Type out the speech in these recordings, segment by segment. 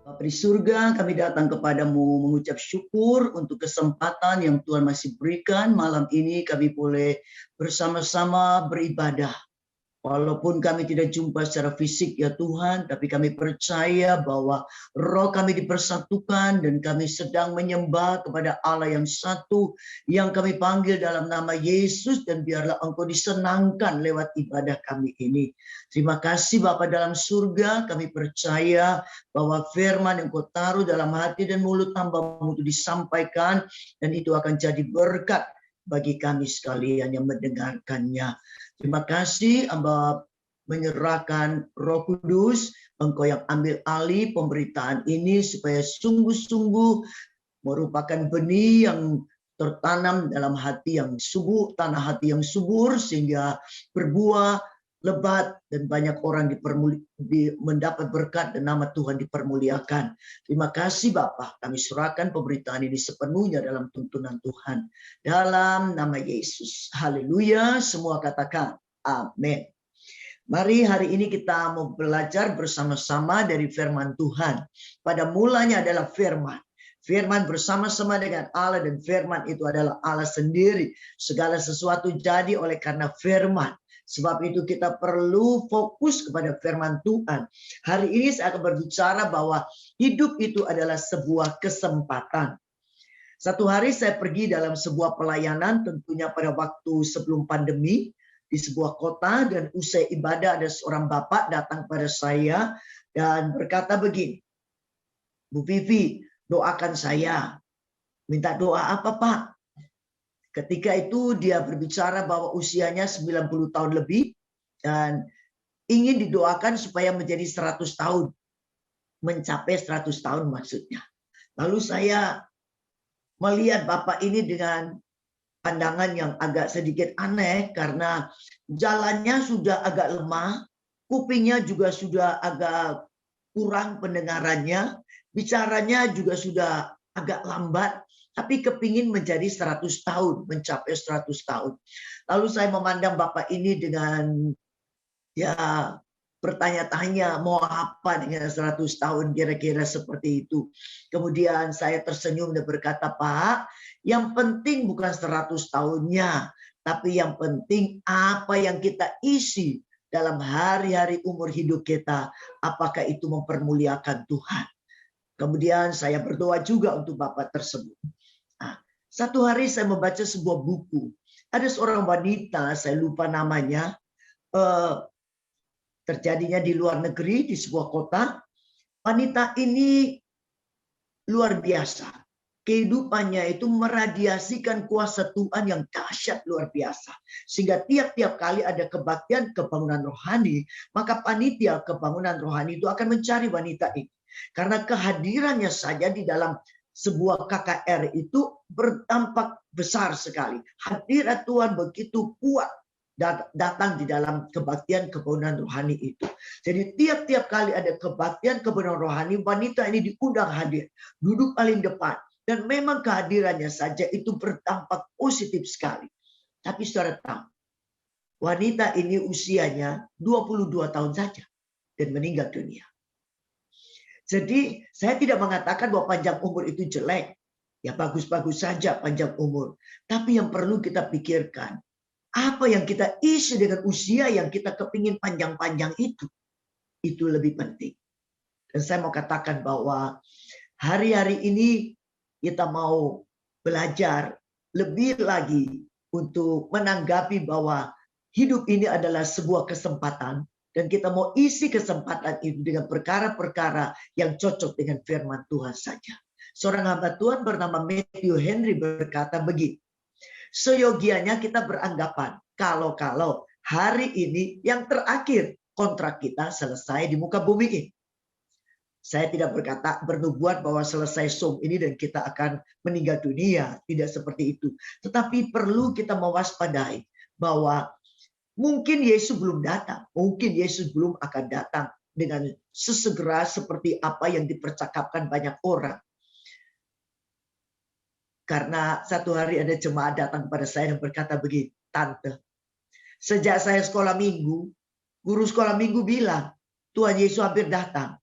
Bapa di surga, kami datang kepadamu mengucap syukur untuk kesempatan yang Tuhan masih berikan. Malam ini kami boleh bersama-sama beribadah. Walaupun kami tidak jumpa secara fisik ya Tuhan, tapi kami percaya bahwa roh kami dipersatukan dan kami sedang menyembah kepada Allah yang satu yang kami panggil dalam nama Yesus, dan biarlah Engkau disenangkan lewat ibadah kami ini. Terima kasih Bapa dalam surga, kami percaya bahwa firman yang Kau taruh dalam hati dan mulut hamba-Mu itu disampaikan, dan itu akan jadi berkat bagi kami sekalian yang mendengarkannya. Terima kasih, hamba menyerahkan Roh Kudus, Engkau yang ambil alih pemberitaan ini supaya sungguh-sungguh merupakan benih yang tertanam dalam hati yang subur, tanah hati yang subur, sehingga berbuah lebat dan banyak orang mendapat berkat dan nama Tuhan dipermuliakan. Terima kasih Bapa, kami serahkan pemberitaan ini sepenuhnya dalam tuntunan Tuhan. Dalam nama Yesus. Haleluya. Semua katakan amin. Mari hari ini kita mau belajar bersama-sama dari firman Tuhan. Pada mulanya adalah firman. Firman bersama-sama dengan Allah, dan firman itu adalah Allah sendiri. Segala sesuatu jadi oleh karena firman. Sebab itu kita perlu fokus kepada firman Tuhan. Hari ini saya akan berbicara bahwa hidup itu adalah sebuah kesempatan. Satu hari saya pergi dalam sebuah pelayanan, tentunya pada waktu sebelum pandemi, di sebuah kota, dan usai ibadah ada seorang bapak datang pada saya dan berkata begini, Bu Vivi, doakan saya. Minta doa apa Pak? Ketika itu dia berbicara bahwa usianya 90 tahun lebih dan ingin didoakan supaya menjadi 100 tahun. Mencapai 100 tahun maksudnya. Lalu saya melihat bapak ini dengan pandangan yang agak sedikit aneh karena jalannya sudah agak lemah, kupingnya juga sudah agak kurang pendengarannya, bicaranya juga sudah agak lambat, tapi kepingin menjadi 100 tahun, mencapai 100 tahun. Lalu saya memandang bapak ini dengan bertanya-tanya mau apa dengan 100 tahun, kira-kira seperti itu. Kemudian saya tersenyum dan berkata, Pak, yang penting bukan 100 tahunnya, tapi yang penting apa yang kita isi dalam hari-hari umur hidup kita, apakah itu mempermuliakan Tuhan. Kemudian saya berdoa juga untuk bapak tersebut. Nah, satu hari saya membaca sebuah buku. Ada seorang wanita, saya lupa namanya, terjadinya di luar negeri, di sebuah kota. Wanita ini luar biasa. Kehidupannya itu meradiasikan kuasa Tuhan yang dahsyat luar biasa. Sehingga tiap-tiap kali ada kebaktian kebangunan rohani, maka panitia kebangunan rohani itu akan mencari wanita ini. Karena kehadirannya saja di dalam sebuah KKR itu berdampak besar sekali. Hadirat Tuhan begitu kuat datang di dalam kebaktian kebangunan rohani itu. Jadi tiap-tiap kali ada kebaktian kebangunan rohani, wanita ini diundang hadir, duduk paling depan, dan memang kehadirannya saja itu berdampak positif sekali. Tapi saudara tahu, wanita ini usianya 22 tahun saja dan meninggal dunia. Jadi saya tidak mengatakan bahwa panjang umur itu jelek, ya bagus-bagus saja panjang umur. Tapi yang perlu kita pikirkan, apa yang kita isi dengan usia yang kita kepingin panjang-panjang itu lebih penting. Dan saya mau katakan bahwa hari-hari ini kita mau belajar lebih lagi untuk menanggapi bahwa hidup ini adalah sebuah kesempatan, dan kita mau isi kesempatan itu dengan perkara-perkara yang cocok dengan firman Tuhan saja. Seorang hamba Tuhan bernama Matthew Henry berkata begini, seyogianya kita beranggapan kalau hari ini yang terakhir kontrak kita selesai di muka bumi ini. Saya tidak bernubuat bahwa selesai Zoom ini dan kita akan meninggal dunia, tidak seperti itu. Tetapi perlu kita mewaspadai bahwa mungkin Yesus belum datang, mungkin Yesus belum akan datang dengan sesegera seperti apa yang dipercakapkan banyak orang. Karena satu hari ada jemaat datang kepada saya dan berkata begini, "Tante, sejak saya sekolah minggu, guru sekolah minggu bilang, Tuhan Yesus hampir datang.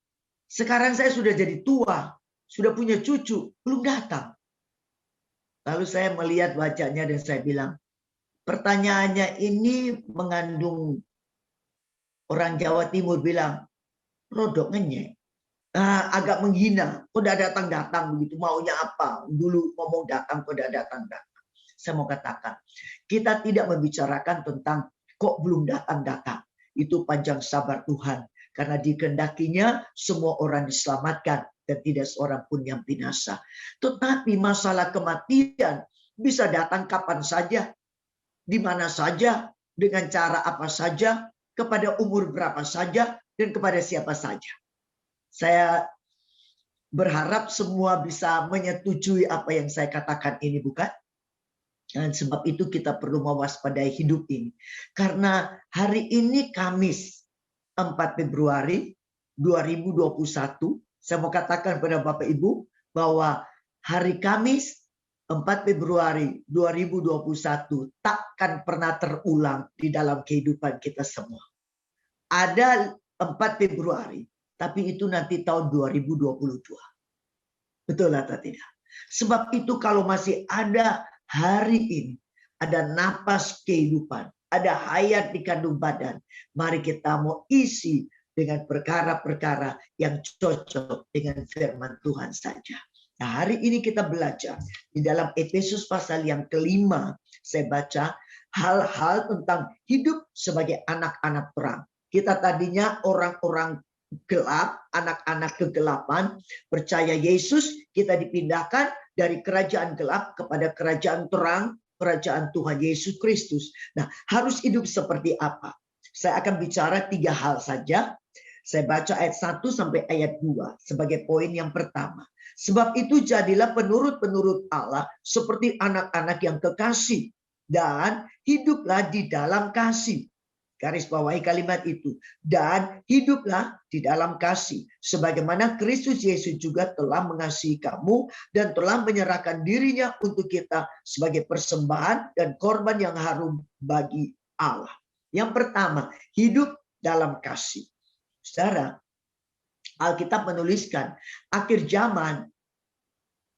Sekarang saya sudah jadi tua, sudah punya cucu, belum datang." Lalu saya melihat wajahnya dan saya bilang, pertanyaannya ini mengandung, orang Jawa Timur bilang, rodok ngenyek. Agak menghina, kok udah datang-datang begitu, maunya apa? Dulu ngomong datang, kok udah datang-datang. Saya mau katakan, kita tidak membicarakan tentang kok belum datang-datang. Itu panjang sabar Tuhan, karena dikehendakinya semua orang diselamatkan dan tidak seorang pun yang binasa. Tetapi masalah kematian bisa datang kapan saja, di mana saja, dengan cara apa saja, kepada umur berapa saja, dan kepada siapa saja. Saya berharap semua bisa menyetujui apa yang saya katakan ini, bukan? Dan sebab itu kita perlu mewaspadai hidup ini. Karena hari ini Kamis 4 Februari 2021, saya mau katakan pada Bapak Ibu bahwa hari Kamis 4 Februari 2021 takkan pernah terulang di dalam kehidupan kita semua. Ada 4 Februari, tapi itu nanti tahun 2022. Betul atau tidak? Sebab itu kalau masih ada hari ini, ada napas kehidupan, ada hayat di kandung badan, mari kita mau isi dengan perkara-perkara yang cocok dengan firman Tuhan saja. Nah, hari ini kita belajar di dalam Efesus pasal yang kelima, saya baca hal-hal tentang hidup sebagai anak-anak terang. Kita tadinya orang-orang gelap, anak-anak kegelapan, percaya Yesus, kita dipindahkan dari kerajaan gelap kepada kerajaan terang, kerajaan Tuhan Yesus Kristus. Nah, harus hidup seperti apa? Saya akan bicara 3 hal saja. Saya baca ayat 1 sampai ayat 2 sebagai poin yang pertama. Sebab itu jadilah penurut-penurut Allah seperti anak-anak yang kekasih dan hiduplah di dalam kasih. Garis bawahi kalimat itu. Dan hiduplah di dalam kasih. Sebagaimana Kristus Yesus juga telah mengasihi kamu dan telah menyerahkan dirinya untuk kita sebagai persembahan dan korban yang harum bagi Allah. Yang pertama, hidup dalam kasih. Saudara, Alkitab menuliskan akhir zaman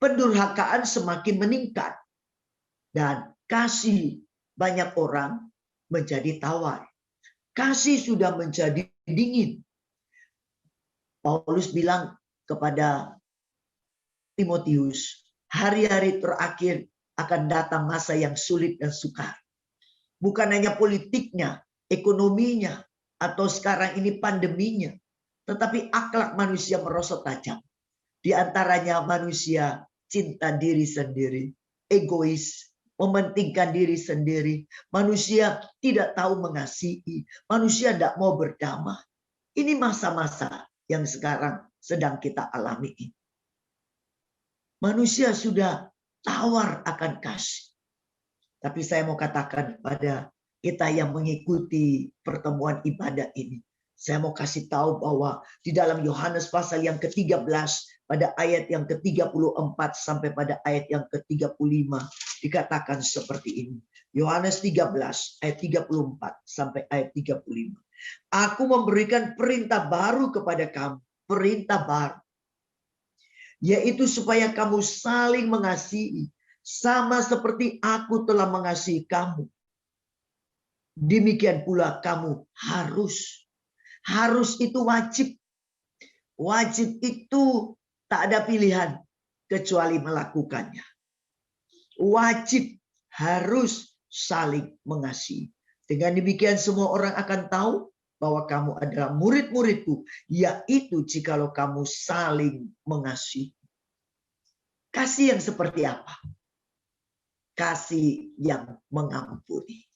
pendurhakaan semakin meningkat dan kasih banyak orang menjadi tawar. Kasih sudah menjadi dingin. Paulus bilang kepada Timotius, hari-hari terakhir akan datang masa yang sulit dan sukar. Bukan hanya politiknya, ekonominya, atau sekarang ini pandeminya, tetapi akhlak manusia merosot tajam. Di antaranya manusia cinta diri sendiri, egois, mementingkan diri sendiri. Manusia tidak tahu mengasihi. Manusia tidak mau berdamai. Ini masa-masa yang sekarang sedang kita alami ini. Manusia sudah tawar akan kasih. Tapi saya mau katakan kepada kita yang mengikuti pertemuan ibadah ini. Saya mau kasih tahu bahwa di dalam Yohanes pasal yang ke-13 pada ayat yang ke-34 sampai pada ayat yang ke-35 dikatakan seperti ini. Yohanes 13 ayat 34 sampai ayat 35. Aku memberikan perintah baru kepada kamu, perintah baru, yaitu supaya kamu saling mengasihi sama seperti aku telah mengasihi kamu. Demikian pula kamu harus. Harus itu wajib. Wajib itu tak ada pilihan kecuali melakukannya. Wajib harus saling mengasihi. Dengan demikian semua orang akan tahu bahwa kamu adalah murid-muridku, yaitu jikalau kamu saling mengasihi. Kasih yang seperti apa? Kasih yang mengampuni.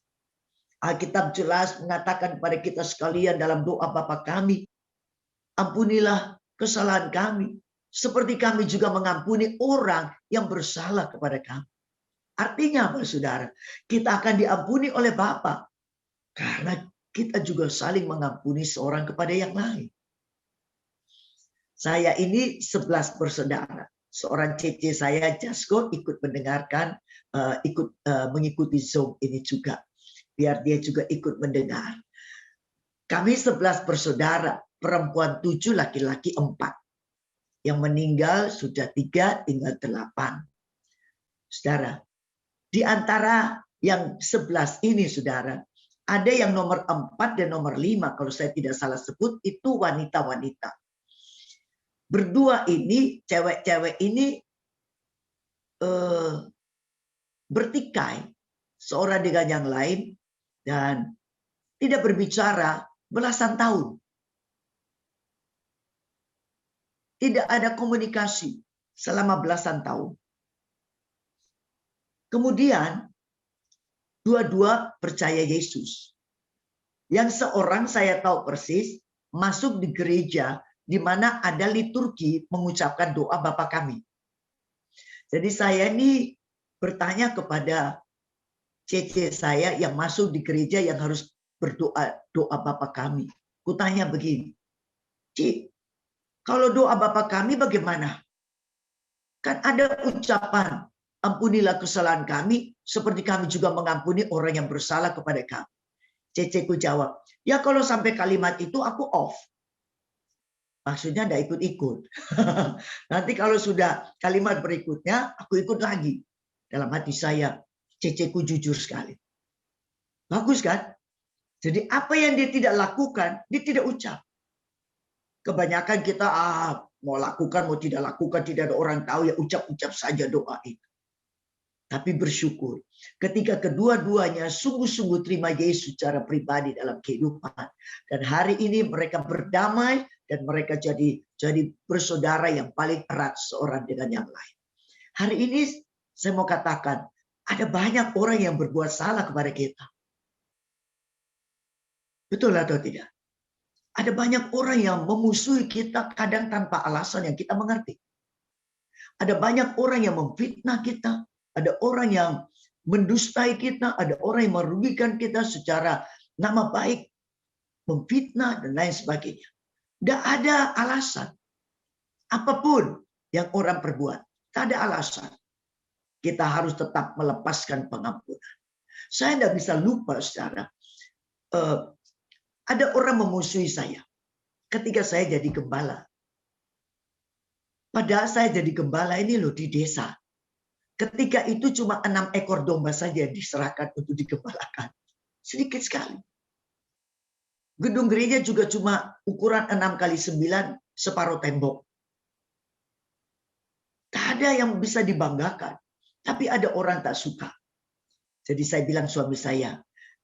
Alkitab jelas mengatakan kepada kita sekalian dalam doa Bapa kami, ampunilah kesalahan kami, seperti kami juga mengampuni orang yang bersalah kepada kami. Artinya apa, saudara? Kita akan diampuni oleh Bapa karena kita juga saling mengampuni seorang kepada yang lain. Saya ini 11 bersaudara. seorang CC saya, Jasko, ikut mendengarkan, mengikuti Zoom ini juga. Biar dia juga ikut mendengar. Kami 11 bersaudara, perempuan 7, laki-laki 4. Yang meninggal sudah 3, tinggal 8. Saudara, di antara yang 11 ini, saudara, ada yang nomor 4 dan nomor 5, kalau saya tidak salah sebut, itu wanita-wanita. Berdua ini, cewek-cewek ini bertikai, seorang dengan yang lain, dan tidak berbicara belasan tahun. Tidak ada komunikasi selama belasan tahun. Kemudian, dua-dua percaya Yesus. Yang seorang saya tahu persis, masuk di gereja di mana ada liturgi mengucapkan doa Bapa Kami. Jadi saya ini bertanya kepada CC saya yang masuk di gereja yang harus berdoa doa Bapa Kami. Kutanya begini, Cik, kalau doa Bapa Kami bagaimana? Kan ada ucapan, ampunilah kesalahan kami, seperti kami juga mengampuni orang yang bersalah kepada kami. CC ku jawab, ya kalau sampai kalimat itu aku off. Maksudnya tidak ikut-ikut. Nanti kalau sudah kalimat berikutnya, aku ikut lagi. Dalam hati saya, CC ku jujur sekali. Bagus kan? Jadi apa yang dia tidak lakukan, dia tidak ucap. Kebanyakan kita mau lakukan, mau tidak lakukan, tidak ada orang tahu, ya ucap-ucap saja doa itu. Tapi bersyukur ketika kedua-duanya sungguh-sungguh terima Yesus secara pribadi dalam kehidupan. Dan hari ini mereka berdamai dan mereka jadi bersaudara yang paling erat seorang dengan yang lain. Hari ini saya mau katakan, ada banyak orang yang berbuat salah kepada kita. Betul atau tidak? Ada banyak orang yang memusuhi kita kadang tanpa alasan yang kita mengerti. Ada banyak orang yang memfitnah kita. Ada orang yang mendustai kita. Ada orang yang merugikan kita secara nama baik. Memfitnah dan lain sebagainya. Tidak ada alasan. Apapun yang orang perbuat. Tidak ada alasan. Kita harus tetap melepaskan pengampunan. Saya tidak bisa lupa secara ada orang memusuhi saya ketika saya jadi gembala. Padahal saya jadi gembala ini loh di desa. Ketika itu cuma 6 ekor domba saja yang diserahkan untuk digembalakan. Sedikit sekali. Gedung gereja juga cuma ukuran 6x9 separuh tembok. Tak ada yang bisa dibanggakan. Tapi ada orang tak suka. Jadi saya bilang suami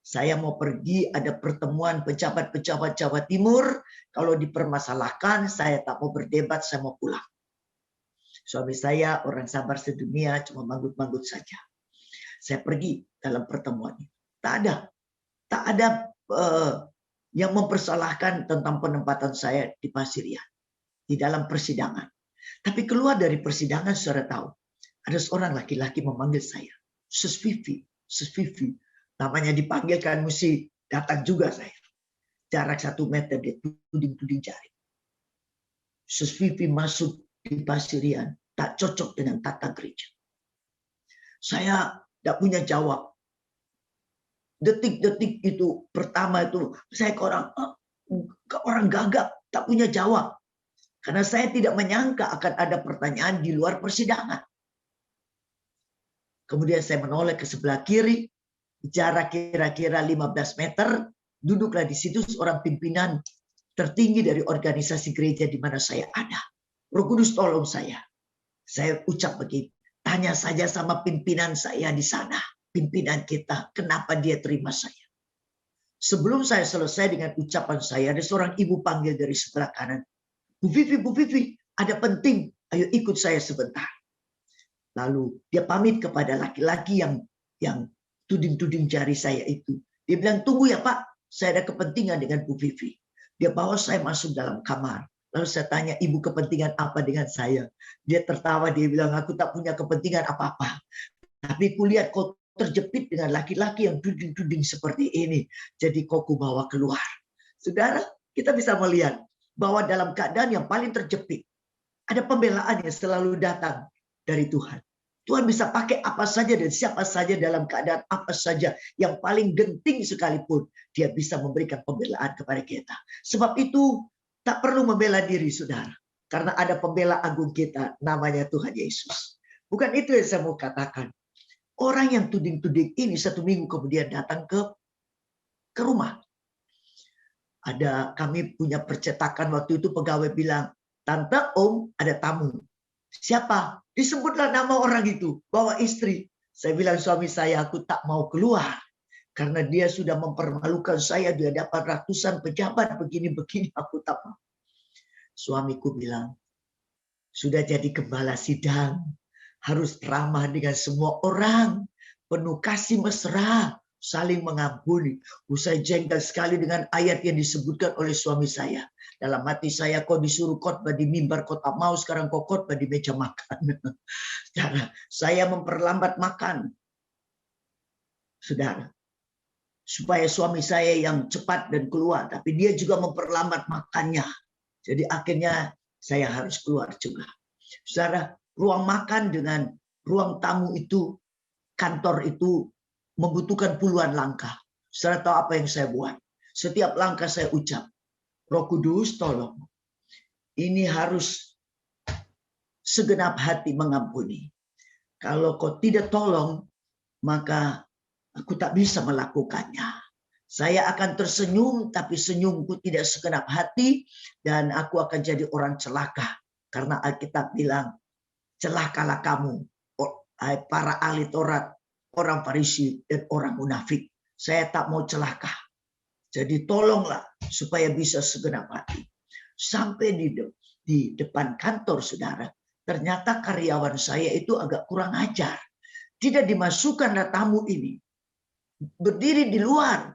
saya mau pergi, ada pertemuan pejabat-pejabat Jawa Timur. Kalau dipermasalahkan, saya tak mau berdebat, saya mau pulang. Suami saya orang sabar sedunia, cuma manggut-manggut saja. Saya pergi dalam pertemuan itu. Tak ada yang mempersalahkan tentang penempatan saya di Pasirian, di dalam persidangan. Tapi keluar dari persidangan, saudara tahu, ada seorang laki-laki memanggil saya, Sus Vivi. Namanya dipanggilkan, mesti datang juga saya. Jarak 1 meter, dia tuding-tuding jari. Sus Vivi masuk di Pasirian, tak cocok dengan tata gereja. Saya tidak punya jawab. Detik-detik itu, pertama itu, saya ke orang gagap, tak punya jawab. Karena saya tidak menyangka akan ada pertanyaan di luar persidangan. Kemudian saya menoleh ke sebelah kiri, jarak kira-kira 15 meter, duduklah di situ seorang pimpinan tertinggi dari organisasi gereja di mana saya ada. Roh Kudus tolong saya. Saya ucap begini, tanya saja sama pimpinan saya di sana, pimpinan kita, kenapa dia terima saya. Sebelum saya selesai dengan ucapan saya, ada seorang ibu panggil dari sebelah kanan. Bu Vivi, ada penting, ayo ikut saya sebentar. Lalu dia pamit kepada laki-laki yang tuding-tuding jari saya itu. Dia bilang, tunggu ya Pak, saya ada kepentingan dengan Bu Vivi. Dia bawa saya masuk dalam kamar. Lalu saya tanya, ibu kepentingan apa dengan saya? Dia tertawa, dia bilang, aku tak punya kepentingan apa-apa. Tapi kulihat kau terjepit dengan laki-laki yang tuding-tuding seperti ini. Jadi kau kubawa keluar. Saudara, kita bisa melihat bahwa dalam keadaan yang paling terjepit, Ada pembelaan yang selalu datang dari Tuhan. Tuhan bisa pakai apa saja dan siapa saja dalam keadaan apa saja. Yang paling genting sekalipun, dia bisa memberikan pembelaan kepada kita. Sebab itu, tak perlu membela diri, saudara. Karena ada pembela agung kita, namanya Tuhan Yesus. Bukan itu yang saya mau katakan. Orang yang tuding-tuding ini 1 minggu kemudian datang ke rumah. Kami punya percetakan waktu itu, pegawai bilang, "Tante, Om, ada tamu." Siapa? Disebutlah nama orang itu, bawa istri. Saya bilang suami saya, aku tak mau keluar. Karena dia sudah mempermalukan saya di hadapan ratusan pejabat begini-begini, aku tak mau. Suamiku bilang, sudah jadi gembala sidang, harus ramah dengan semua orang, penuh kasih mesra, saling mengampuni. Usai jengkel sekali dengan ayat yang disebutkan oleh suami saya. Dalam hati saya, kau disuruh khotbah di mimbar, kau tak mau, sekarang kau khotbah di meja makan. Saudara, saya memperlambat makan. Saudara, supaya suami saya yang cepat dan keluar, tapi dia juga memperlambat makannya. Jadi akhirnya saya harus keluar juga. Saudara, ruang makan dengan ruang tamu itu, kantor itu membutuhkan puluhan langkah. Saudara tahu apa yang saya buat? Setiap langkah saya ucap, Roh Kudus tolong. Ini harus segenap hati mengampuni. Kalau kau tidak tolong, maka aku tak bisa melakukannya. Saya akan tersenyum, tapi senyumku tidak segenap hati, dan aku akan jadi orang celaka. Karena Alkitab bilang, celakalah kamu, para ahli Taurat, orang Farisi, dan orang munafik. Saya tak mau celaka. Jadi tolonglah supaya bisa segenap hati. Sampai di depan kantor, saudara, ternyata karyawan saya itu agak kurang ajar. Tidak dimasukkanlah tamu ini. Berdiri di luar.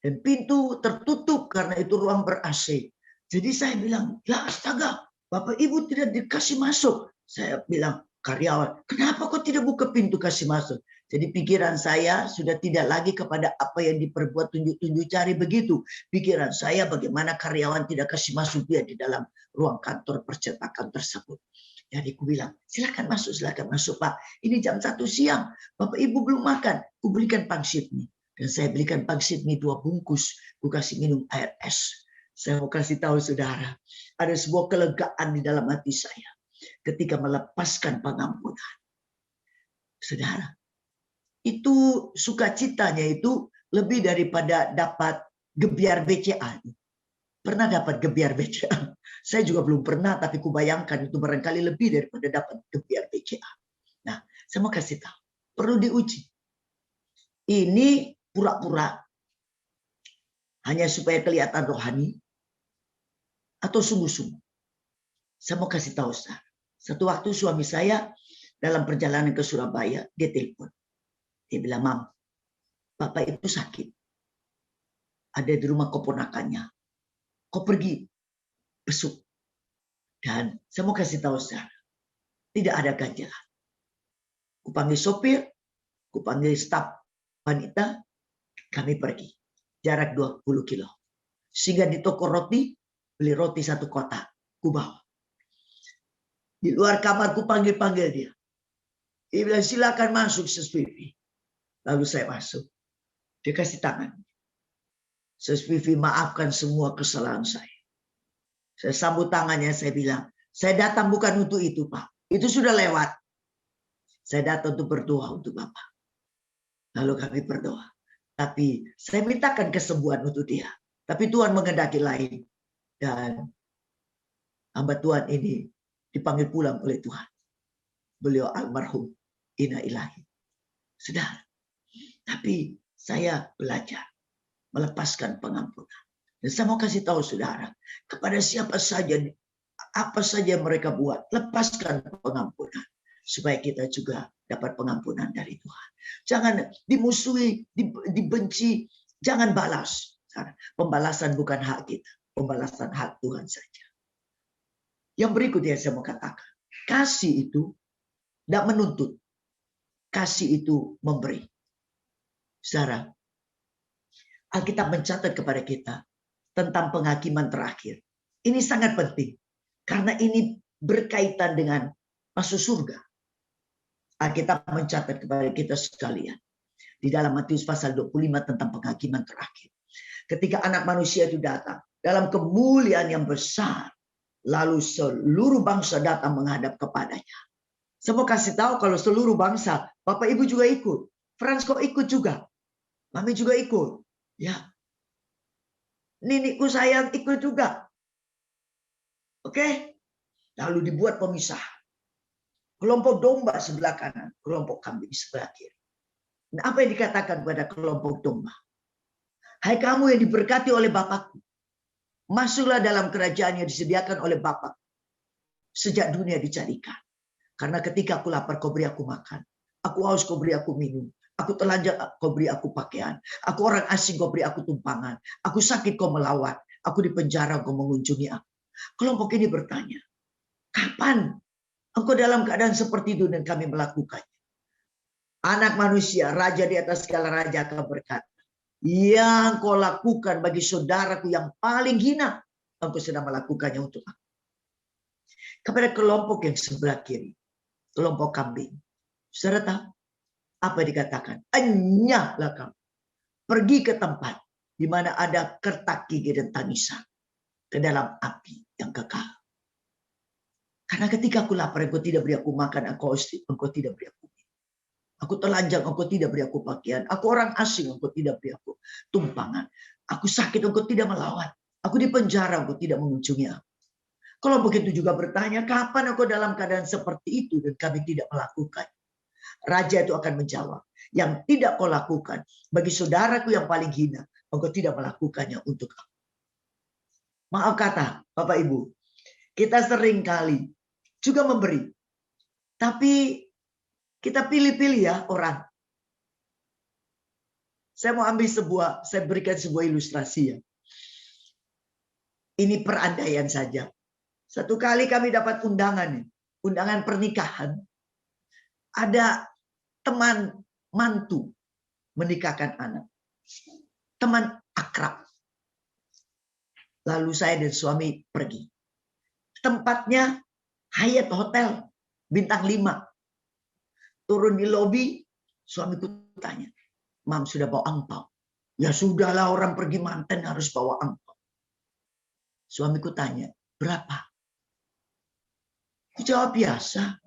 Dan pintu tertutup karena itu ruang ber-AC. Jadi saya bilang, ya astaga, Bapak Ibu tidak dikasih masuk. Saya bilang, karyawan, kenapa kok tidak buka pintu kasih masuk? Jadi pikiran saya sudah tidak lagi kepada apa yang diperbuat tunjuk-tunjuk cari begitu. Pikiran saya bagaimana karyawan tidak kasih masuk dia di dalam ruang kantor percetakan tersebut. Jadi aku bilang, silakan masuk Pak. Ini jam 1 siang, Bapak Ibu belum makan. Aku belikan pangsit nih. Dan saya belikan pangsit mie 2 bungkus. Aku kasih minum air es. Saya mau kasih tahu saudara, ada sebuah kelegaan di dalam hati saya ketika melepaskan pengampunan. Saudara, itu sukacitanya itu lebih daripada dapat gebiar BCA. Pernah dapat gebiar BCA? Saya juga belum pernah, tapi kubayangkan itu barangkali lebih daripada dapat gebiar BCA. Nah, saya mau kasih tahu, perlu diuji. Ini pura-pura hanya supaya kelihatan rohani atau sungguh-sungguh. Saya mau kasih tahu, saudara. Satu waktu suami saya dalam perjalanan ke Surabaya, dia telepon. Dia bilang, Mam, Bapak itu sakit. Ada di rumah keponakannya. Kau pergi besuk. Dan saya mau kasih tahu, saudara, tidak ada ganjalan. Kupanggil sopir, kupanggil staf wanita, kami pergi. Jarak 20 kilo. Sehingga di toko roti, beli roti 1 kotak. Ku bawa. Di luar kamar ku panggil-panggil dia. Dia bilang, silakan masuk, Sis Vivi. Lalu saya masuk. Dia kasih tangan. Sis Vivi, maafkan semua kesalahan saya. Saya sambut tangannya, saya bilang, saya datang bukan untuk itu, Pak. Itu sudah lewat. Saya datang untuk berdoa untuk Bapak. Lalu kami berdoa. Tapi saya mintakan kesembuhan untuk dia. Tapi Tuhan menghendaki lain. Dan hamba Tuhan ini dipanggil pulang oleh Tuhan. Beliau almarhum inna ilahi. Saudara. Tapi saya belajar melepaskan pengampunan. Dan saya mau kasih tahu saudara, kepada siapa saja, apa saja mereka buat, lepaskan pengampunan. Supaya kita juga dapat pengampunan dari Tuhan. Jangan dimusuhi, dibenci, jangan balas. Pembalasan bukan hak kita, pembalasan hak Tuhan saja. Yang berikutnya saya mau katakan, kasih itu tidak menuntut, kasih itu memberi. Saudara, Alkitab mencatat kepada kita tentang penghakiman terakhir. Ini sangat penting, karena ini berkaitan dengan masuk surga. Alkitab mencatat kepada kita sekalian di dalam Matius pasal 25 tentang penghakiman terakhir. Ketika anak manusia itu datang dalam kemuliaan yang besar, lalu seluruh bangsa datang menghadap kepadanya. Saya mau kasih tahu kalau seluruh bangsa, Bapak Ibu juga ikut. Frans kok ikut juga. Mami juga ikut. Ya. Ninikku sayang ikut juga. Oke? Lalu dibuat pemisahan. Kelompok domba sebelah kanan, kelompok kambing sebelah kiri. Nah, apa yang dikatakan pada kelompok domba? Hai kamu yang diberkati oleh Bapakku, masuklah dalam kerajaan yang disediakan oleh Bapa sejak dunia dicarikan. Karena ketika aku lapar, kau beri aku makan. Aku haus, kau beri aku minum. Aku telanjang, kau beri aku pakaian. Aku orang asing, kau beri aku tumpangan. Aku sakit, kau melawat. Aku di penjara, kau mengunjungi aku. Kelompok ini bertanya, kapan engkau dalam keadaan seperti itu dan kami melakukannya? Anak manusia, raja di atas segala raja akan berkata, yang kau lakukan bagi saudaraku yang paling hina, engkau sedang melakukannya untuk aku. Kepada kelompok yang sebelah kiri, kelompok kambing, saudara tahu apa dikatakan? Enyahlah kamu, pergi ke tempat di mana ada kertak gigi dan tangisan, ke dalam api yang kekal. Karena ketika aku lapar, engkau tidak beri aku makan, engkau tidak beri aku minum. Aku telanjang, engkau tidak beri aku pakaian. Aku orang asing, engkau tidak beri aku tumpangan. Aku sakit, engkau tidak melawat. Aku di penjara, engkau tidak mengunjungi aku. Kelompok itu juga bertanya, kapan engkau dalam keadaan seperti itu dan kami tidak melakukan? Raja itu akan menjawab, yang tidak kau lakukan bagi saudaraku yang paling hina, engkau tidak melakukannya untuk aku. Maaf kata, Bapak Ibu, kita sering kali juga memberi. Tapi kita pilih-pilih ya orang. Saya mau saya berikan sebuah ilustrasi ya. Ini perandaian saja. Satu kali kami dapat undangan pernikahan. Ada teman mantu menikahkan anak. Teman akrab. Lalu saya dan suami pergi. Tempatnya Hyatt Hotel bintang 5. Turun di lobi, suamiku tanya, Mam sudah bawa angpau? Ya sudahlah, orang pergi manten harus bawa angpau. Suamiku tanya, berapa? Aku jawab biasa.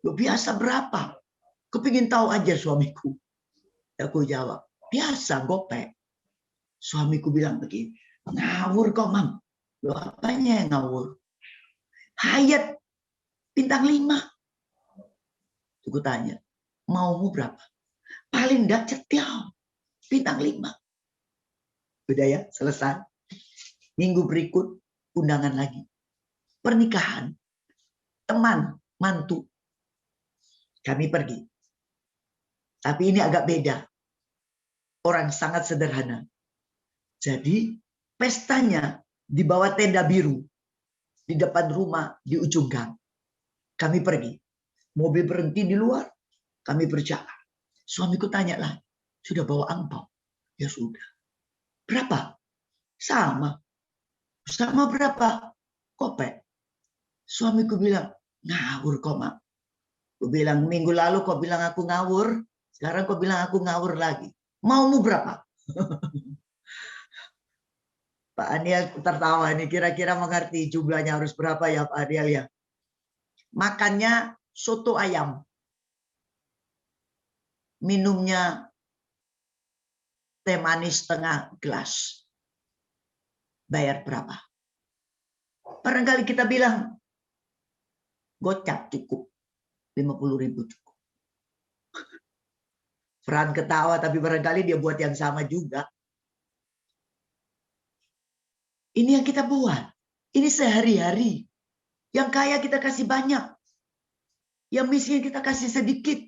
Biasa berapa? Kepingin tahu aja suamiku. Aku jawab, biasa gopek. Suamiku bilang begini, ngawur kok Mam. Loh apanya yang ngawur? Hyatt bintang 5. Aku tanya, maumu berapa? Paling enggak cetiau, bintang 5. Udah ya, selesai. Minggu berikut, undangan lagi. Pernikahan, teman, mantu. Kami pergi. Tapi ini agak beda. Orang sangat sederhana. Jadi, pestanya di bawah tenda biru. Di depan rumah, di ujung gang. Kami pergi. Mobil berhenti di luar, kami berjalan. Suamiku tanya lagi, sudah bawa angpau? Ya sudah. Berapa? Sama. Sama berapa? Kopek. Suamiku bilang, ngawur kok Mak. Aku bilang, minggu lalu kau bilang aku ngawur, sekarang kau bilang aku ngawur lagi. Maumu berapa? Pak Aniel tertawa ini, kira-kira mengerti jumlahnya harus berapa ya Pak Aniel ya? Makannya soto ayam. Minumnya teh manis setengah gelas. Bayar berapa? Barangkali kita bilang, gocap cukup. 50.000 cukup. Fran ketawa, tapi barangkali dia buat yang sama juga. Ini yang kita buat. Ini sehari-hari. Yang kaya kita kasih banyak. Yang miskin kita kasih sedikit.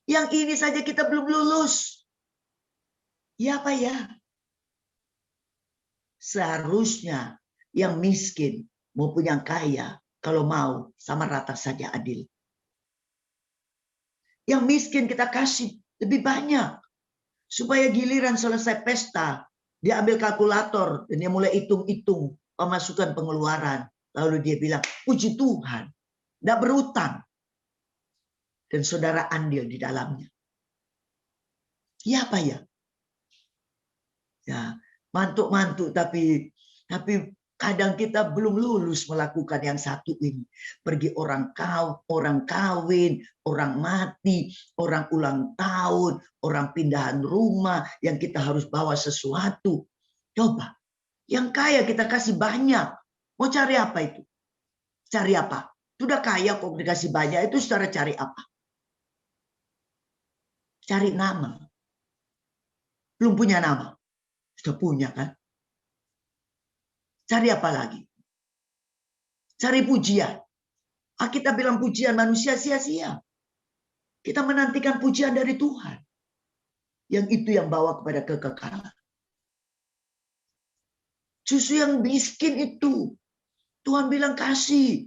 Yang ini saja kita belum lulus. Ya apa ya? Seharusnya yang miskin maupun yang kaya, kalau mau sama rata saja adil. Yang miskin kita kasih lebih banyak. Supaya giliran selesai pesta, dia ambil kalkulator dan dia mulai hitung-hitung pemasukan pengeluaran. Lalu dia bilang, puji Tuhan, tidak berutang. Dan saudara andil di dalamnya. Ya apa ya? Ya, mantuk-mantuk tapi kadang kita belum lulus melakukan yang satu ini. Pergi orang kawin, orang mati, orang ulang tahun, orang pindahan rumah yang kita harus bawa sesuatu. Coba, yang kaya kita kasih banyak. Mau cari apa itu? Cari apa? Sudah kaya kok dikasih banyak, itu saudara cari apa? Cari nama. Belum punya nama. Sudah punya kan? Cari apa lagi? Cari pujian. Kita bilang pujian manusia sia-sia. Kita menantikan pujian dari Tuhan. Yang itu yang bawa kepada kekekalan. Justru yang miskin itu. Tuhan bilang kasih.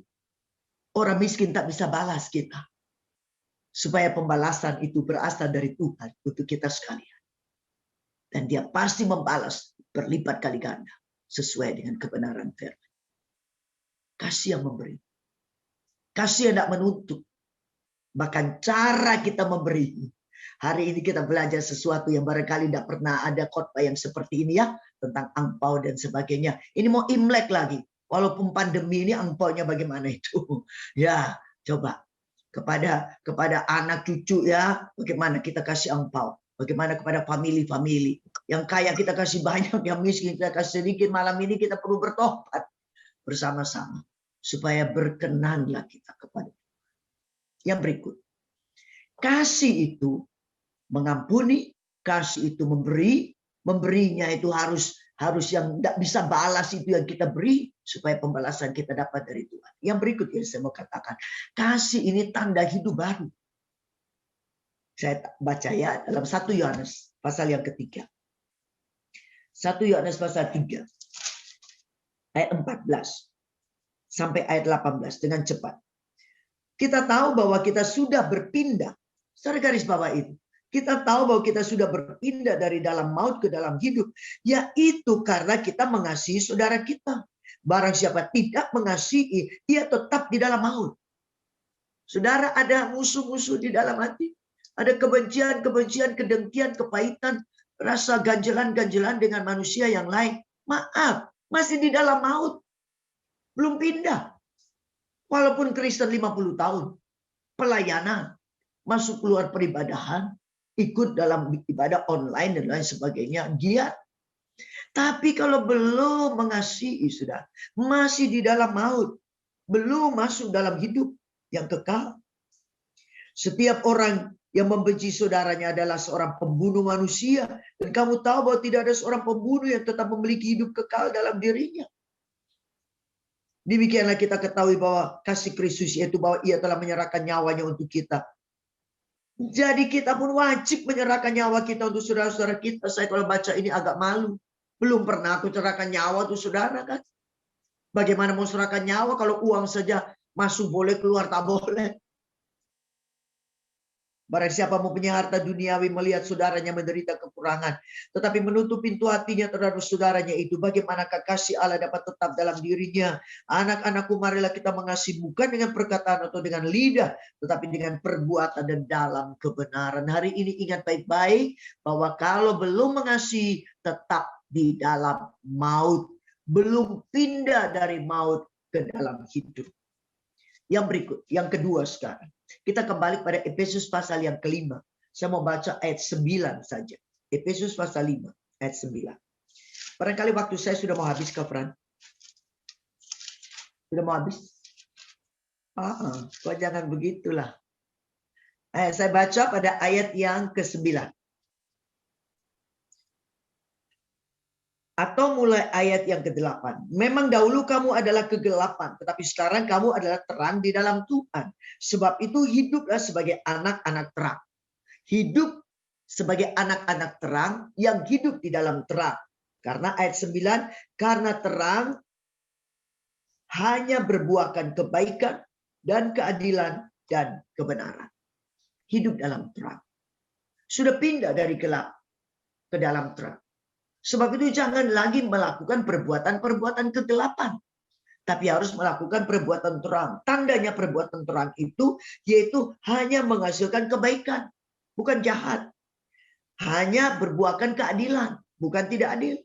Orang miskin tak bisa balas kita. Supaya pembalasan itu berasal dari Tuhan untuk kita sekalian. Dan dia pasti membalas berlipat kali ganda. Sesuai dengan kebenaran firman. Kasih yang memberi. Kasih yang tidak menuntut. Bahkan cara kita memberi. Hari ini kita belajar sesuatu yang barangkali tidak pernah ada khotbah yang seperti ini ya. Tentang angpau dan sebagainya. Ini mau Imlek lagi. Walaupun pandemi ini angpaunya bagaimana itu. Ya coba. Kepada anak cucu ya. Bagaimana kita kasih angpau. Bagaimana kepada famili-famili. Yang kaya kita kasih banyak. Yang miskin kita kasih sedikit. Malam ini kita perlu bertobat. Bersama-sama. Supaya berkenanlah kita kepada Tuhan. Yang berikut. Kasih itu mengampuni. Kasih itu memberi. Memberinya itu harus yang tidak bisa balas itu yang kita beri. Supaya pembalasan kita dapat dari Tuhan. Yang berikut yang saya mau katakan. Kasih ini tanda hidup baru. Saya baca ya dalam 1 Yohanes pasal yang ketiga. 1 Yohanes pasal 3. Ayat 14. Sampai ayat 18 dengan cepat. Kita tahu bahwa kita sudah berpindah. Saudara garis bawah itu. Kita tahu bahwa kita sudah berpindah dari dalam maut ke dalam hidup. Yaitu karena kita mengasihi saudara kita. Barang siapa tidak mengasihi, ia tetap di dalam maut. Saudara ada musuh-musuh di dalam hati. Ada kebencian, kedengkian, kepahitan. Rasa ganjelan-ganjelan dengan manusia yang lain. Maaf, masih di dalam maut. Belum pindah. Walaupun Kristen 50 tahun. Pelayanan. Masuk keluar peribadahan. Ikut dalam ibadah online dan lain sebagainya. Giat. Tapi kalau belum mengasihi sudah. Masih di dalam maut. Belum masuk dalam hidup yang kekal. Setiap orang yang membenci saudaranya adalah seorang pembunuh manusia. Dan kamu tahu bahwa tidak ada seorang pembunuh yang tetap memiliki hidup kekal dalam dirinya. Demikianlah kita ketahui bahwa kasih Kristus yaitu bahwa ia telah menyerahkan nyawanya untuk kita. Jadi kita pun wajib menyerahkan nyawa kita untuk saudara-saudara kita. Saya kalau baca ini agak malu. Belum pernah aku serahkan nyawa untuk saudara kan. Bagaimana mau serahkan nyawa kalau uang saja masuk boleh keluar tak boleh. Barang siapa mempunyai harta duniawi melihat saudaranya menderita kekurangan. Tetapi menutup pintu hatinya terhadap saudaranya itu. Bagaimanakah kasih Allah dapat tetap dalam dirinya. Anak-anakku marilah kita mengasihi bukan dengan perkataan atau dengan lidah. Tetapi dengan perbuatan dan dalam kebenaran. Hari ini ingat baik-baik. Bahwa kalau belum mengasihi tetap di dalam maut. Belum pindah dari maut ke dalam hidup. Yang berikut, yang kedua sekarang. Kita kembali pada Efesus pasal yang kelima. Saya mau baca ayat 9 saja. Efesus pasal 5 ayat 9. Barangkali waktu saya sudah mau habis, Kak Fran. Sudah mau habis? Kok jangan begitulah. Saya baca pada ayat yang ke-9. Atau mulai ayat yang ke-8. Memang dahulu kamu adalah kegelapan, tetapi sekarang kamu adalah terang di dalam Tuhan. Sebab itu hiduplah sebagai anak-anak terang. Hidup sebagai anak-anak terang yang hidup di dalam terang. Karena ayat 9, karena terang hanya berbuahkan kebaikan dan keadilan dan kebenaran. Hidup dalam terang. Sudah pindah dari gelap ke dalam terang. Sebab itu jangan lagi melakukan perbuatan-perbuatan kegelapan. tapi harus melakukan perbuatan terang. Tandanya perbuatan terang itu yaitu hanya menghasilkan kebaikan, bukan jahat. Hanya berbuahkan keadilan, bukan tidak adil,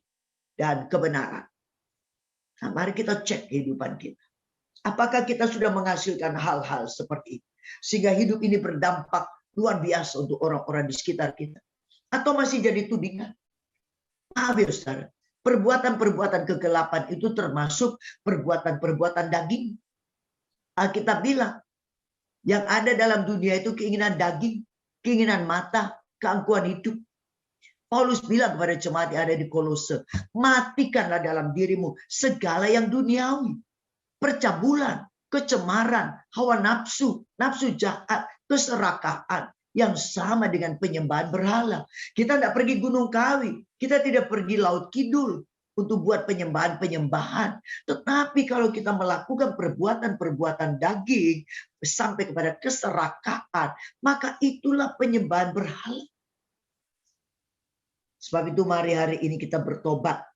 dan kebenaran. Nah, mari kita cek kehidupan kita. Apakah kita sudah menghasilkan hal-hal seperti itu? Sehingga hidup ini berdampak luar biasa untuk orang-orang di sekitar kita. Atau masih jadi tudingan? Maaf ya saudara, perbuatan-perbuatan kegelapan itu termasuk perbuatan-perbuatan daging. Alkitab bilang, yang ada dalam dunia itu keinginan daging, keinginan mata, keangkuhan hidup. Paulus bilang kepada jemaat yang ada di Kolose, matikanlah dalam dirimu segala yang duniawi. Percabulan, kecemaran, hawa nafsu, nafsu jahat, keserakahan, yang sama dengan penyembahan berhala. Kita tidak pergi Gunung Kawi, kita tidak pergi Laut Kidul untuk buat penyembahan-penyembahan. Tetapi kalau kita melakukan perbuatan-perbuatan daging sampai kepada keserakahan, maka itulah penyembahan berhala. Sebab itu mari hari ini kita bertobat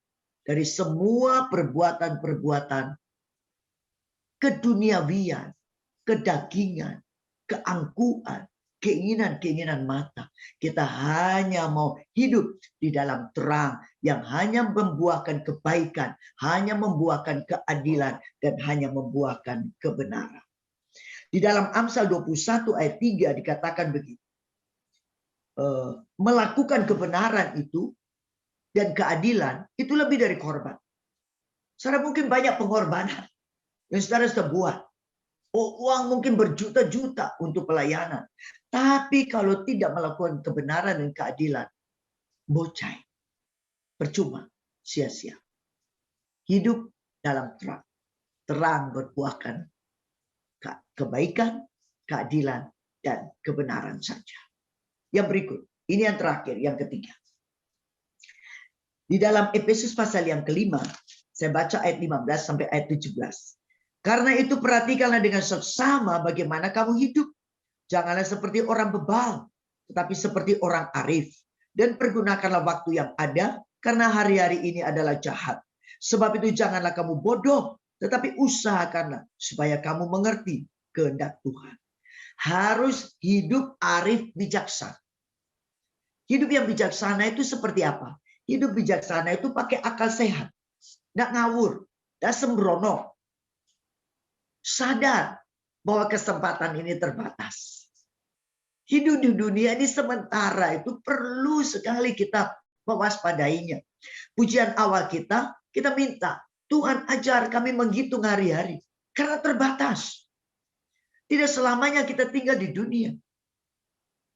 dari semua perbuatan-perbuatan keduniawian, kedagingan, keangkuhan, keinginan-keinginan mata. Kita hanya mau hidup di dalam terang yang hanya membuahkan kebaikan, hanya membuahkan keadilan, dan hanya membuahkan kebenaran. Di dalam Amsal 21 ayat 3 dikatakan begitu. Melakukan kebenaran itu dan keadilan itu lebih dari korban. Saudara, mungkin banyak pengorbanan yang saudara sudah buat. Uang mungkin berjuta-juta untuk pelayanan. Tapi kalau tidak melakukan kebenaran dan keadilan, bocai. Percuma, sia-sia. Hidup dalam terang. Terang berbuahkan kebaikan, keadilan, dan kebenaran saja. Yang berikut, ini yang terakhir, yang ketiga. Di dalam Efesus pasal yang kelima, saya baca ayat 15 sampai ayat 17. Karena itu perhatikanlah dengan seksama bagaimana kamu hidup. Janganlah seperti orang bebal, tetapi seperti orang arif. Dan pergunakanlah waktu yang ada, karena hari-hari ini adalah jahat. Sebab itu janganlah kamu bodoh, tetapi usahakanlah supaya kamu mengerti kehendak Tuhan. Harus hidup arif bijaksana. Hidup yang bijaksana itu seperti apa? Hidup bijaksana itu pakai akal sehat. Nggak ngawur, nggak sembrono. Sadar bahwa kesempatan ini terbatas. Hidup di dunia ini sementara, itu perlu sekali kita mewaspadainya. Pujian awal kita minta, Tuhan ajar kami menghitung hari-hari. Karena terbatas. Tidak selamanya kita tinggal di dunia.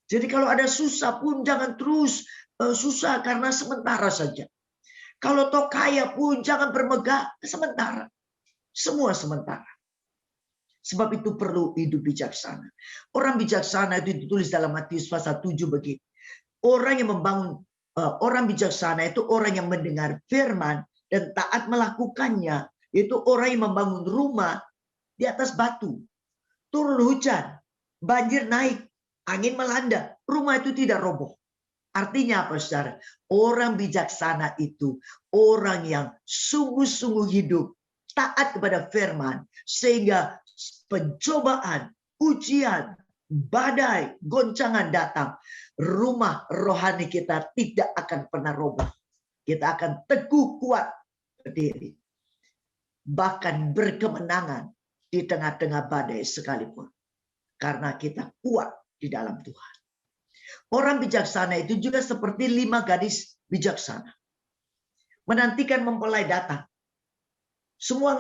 Jadi kalau ada susah pun jangan terus susah karena sementara saja. Kalau toh kaya pun jangan bermegah, sementara. Semua sementara. Sebab itu perlu hidup bijaksana. Orang bijaksana itu ditulis dalam Matius pasal 7 begitu. Orang yang membangun, orang bijaksana itu orang yang mendengar firman dan taat melakukannya. Yaitu orang yang membangun rumah di atas batu. Turun hujan, banjir naik, angin melanda, rumah itu tidak roboh. Artinya apa saudara? Orang bijaksana itu orang yang sungguh-sungguh hidup, taat kepada firman, sehingga pencobaan, ujian, badai, goncangan datang, rumah rohani kita tidak akan pernah roboh. Kita akan teguh kuat berdiri. Bahkan berkemenangan di tengah-tengah badai sekalipun. Karena kita kuat di dalam Tuhan. Orang bijaksana itu juga seperti 5 gadis bijaksana. Menantikan mempelai datang. Semua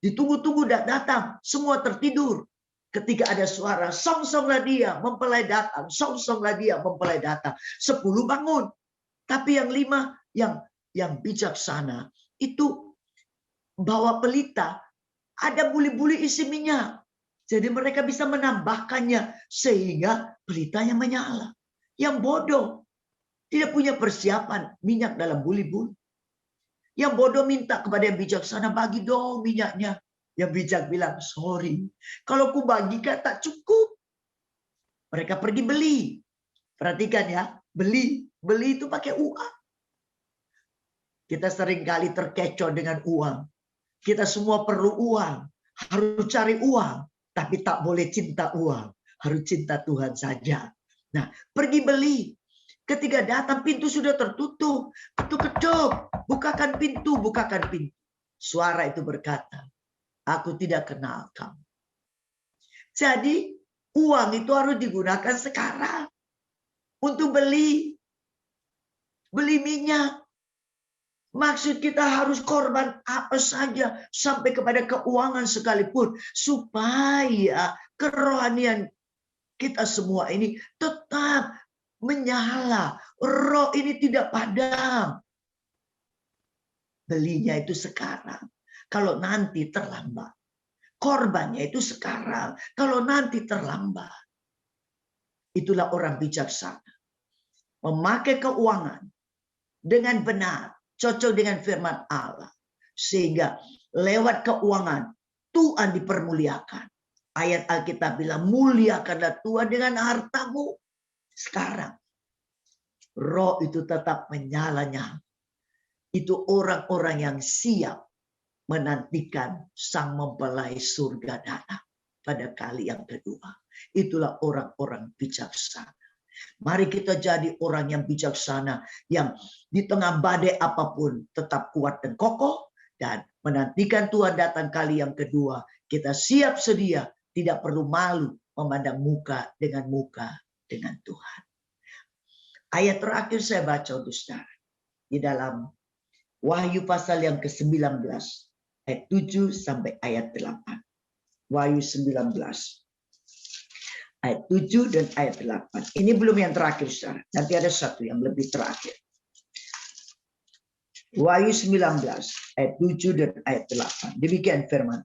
ditunggu-tunggu datang, semua tertidur. Ketika ada suara, song-songlah dia, mempelai datang, song-songlah dia, mempelai datang. 10 bangun. Tapi yang 5 yang bijaksana itu bawa pelita, ada buli-buli isi minyak. Jadi mereka bisa menambahkannya sehingga pelitanya menyala. Yang bodoh tidak punya persiapan minyak dalam buli-buli. Yang bodoh minta kepada yang bijaksana, bagi dong minyaknya. Yang bijak bilang, sorry, kalau ku bagikan tak cukup. Mereka pergi beli. Perhatikan ya, beli itu pakai uang. Kita seringkali terkecoh dengan uang. Kita semua perlu uang, harus cari uang, tapi tak boleh cinta uang, harus cinta Tuhan saja. Nah, pergi beli. Ketika datang pintu sudah tertutup, ketuk-ketuk, bukakan pintu, bukakan pintu. Suara itu berkata, aku tidak kenal kamu. Jadi uang itu harus digunakan sekarang untuk beli minyak. Maksud kita harus korban apa saja sampai kepada keuangan sekalipun supaya kerohanian kita semua ini tetap menyala. Roh ini tidak padam. Belinya itu sekarang. Kalau nanti terlambat. Korbannya itu sekarang. Kalau nanti terlambat. Itulah orang bijaksana. Memakai keuangan dengan benar. Cocok dengan firman Allah. Sehingga lewat keuangan Tuhan dipermuliakan. Ayat Alkitab bilang, muliakanlah Tuhan dengan hartamu. Sekarang. Roh itu tetap menyala-nyala. Itu orang-orang yang siap menantikan sang mempelai surga datang pada kali yang kedua. Itulah orang-orang bijaksana. Mari kita jadi orang yang bijaksana, yang di tengah badai apapun tetap kuat dan kokoh, dan menantikan Tuhan datang kali yang kedua. Kita siap sedia, tidak perlu malu memandang muka dengan Tuhan. Ayat terakhir saya baca untuk saudara di dalam Wahyu pasal yang ke-19 ayat 7 sampai ayat 8. Wahyu 19 ayat 7 dan ayat 8. Ini belum yang terakhir, saudara. Nanti ada satu yang lebih terakhir. Wahyu 19 ayat 7 dan ayat 8. Demikian firman.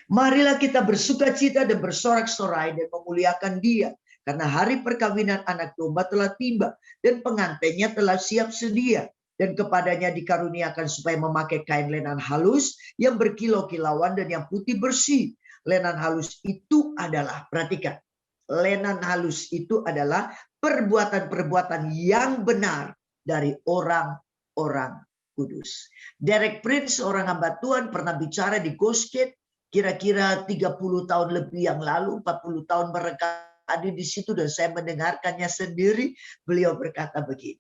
Marilah kita bersukacita dan bersorak-sorai dan memuliakan Dia, karena hari perkawinan anak domba telah tiba dan pengantinnya telah siap sedia. Dan kepadanya dikaruniakan supaya memakai kain lenan halus yang berkilau-kilauan dan yang putih bersih. Lenan halus itu adalah, perhatikan, lenan halus itu adalah perbuatan-perbuatan yang benar dari orang-orang kudus. Derek Prince, seorang hamba Tuhan, pernah bicara di Ghostgate kira-kira 30 tahun lebih yang lalu, 40 tahun mereka ada di situ dan saya mendengarkannya sendiri. Beliau berkata begini.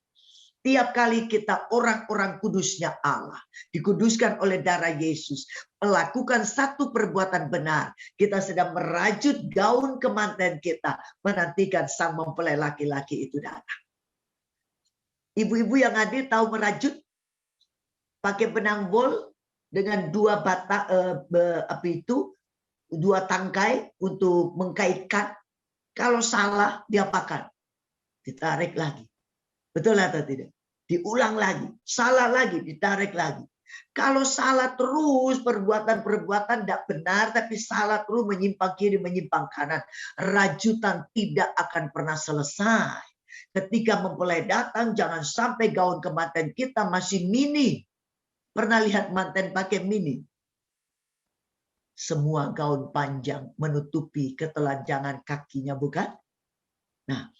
Tiap kali kita orang-orang kudusnya Allah, dikuduskan oleh darah Yesus, melakukan satu perbuatan benar, kita sedang merajut gaun kemanten kita, menantikan sang mempelai laki-laki itu datang. Ibu-ibu yang hadir tahu merajut? Pakai benang bol dengan dua dua tangkai untuk mengkaitkan. Kalau salah, diapakan? Ditarik lagi. Betul atau tidak? Diulang lagi, salah lagi, ditarik lagi. Kalau salah terus, perbuatan-perbuatan tidak benar, tapi salah terus, menyimpang kiri, menyimpang kanan, rajutan tidak akan pernah selesai. Ketika mempelai datang, jangan sampai gaun kemanten kita masih mini. Pernah lihat manten pakai mini? Semua gaun panjang menutupi ketelanjangan kakinya, bukan? Nah,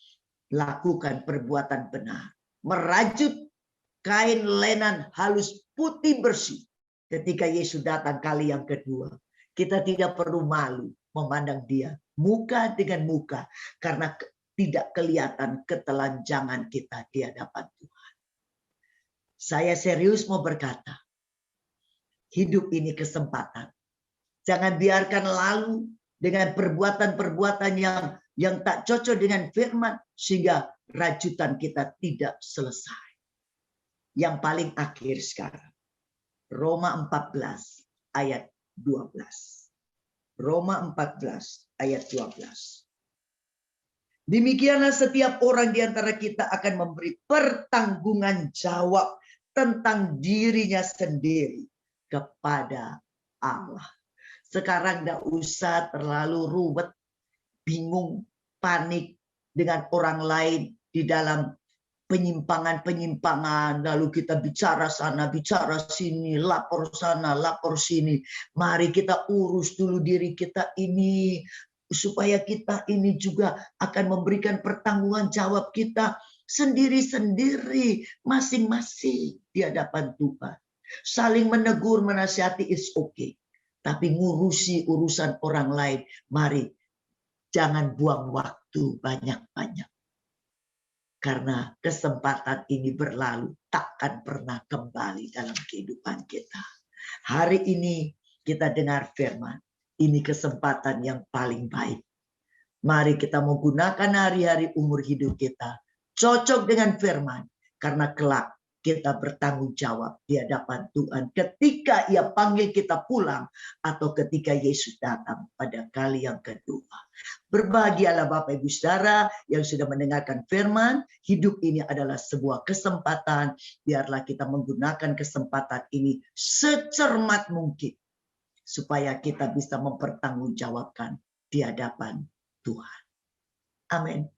lakukan perbuatan benar. Merajut kain lenan halus putih bersih. Ketika Yesus datang kali yang kedua, kita tidak perlu malu memandang Dia muka dengan muka, karena tidak kelihatan ketelanjangan kita di hadapan Tuhan. Saya serius mau berkata, hidup ini kesempatan. Jangan biarkan lalu dengan perbuatan-perbuatan yang tak cocok dengan firman, sehingga rajutan kita tidak selesai. Yang paling akhir sekarang, Roma 14 ayat 12. Roma 14 ayat 12. Demikianlah setiap orang di antara kita akan memberi pertanggungan jawab tentang dirinya sendiri kepada Allah. Sekarang tidak usah terlalu ruwet, bingung, panik dengan orang lain di dalam penyimpangan-penyimpangan. Lalu kita bicara sana, bicara sini, lapor sana, lapor sini. Mari kita urus dulu diri kita ini, supaya kita ini juga akan memberikan pertanggungan jawab kita sendiri-sendiri, masing-masing di hadapan Tuhan. Saling menegur, menasihati is okay. Tapi ngurusi urusan orang lain, mari jangan buang waktu banyak-banyak. Karena kesempatan ini berlalu, takkan pernah kembali dalam kehidupan kita. Hari ini kita dengar firman, ini kesempatan yang paling baik. Mari kita menggunakan hari-hari umur hidup kita cocok dengan firman, karena kelak kita bertanggung jawab di hadapan Tuhan ketika Ia panggil kita pulang atau ketika Yesus datang pada kali yang kedua. Berbahagialah Bapak Ibu Saudara yang sudah mendengarkan firman. Hidup ini adalah sebuah kesempatan. Biarlah kita menggunakan kesempatan ini secermat mungkin supaya kita bisa mempertanggungjawabkan di hadapan Tuhan. Amin.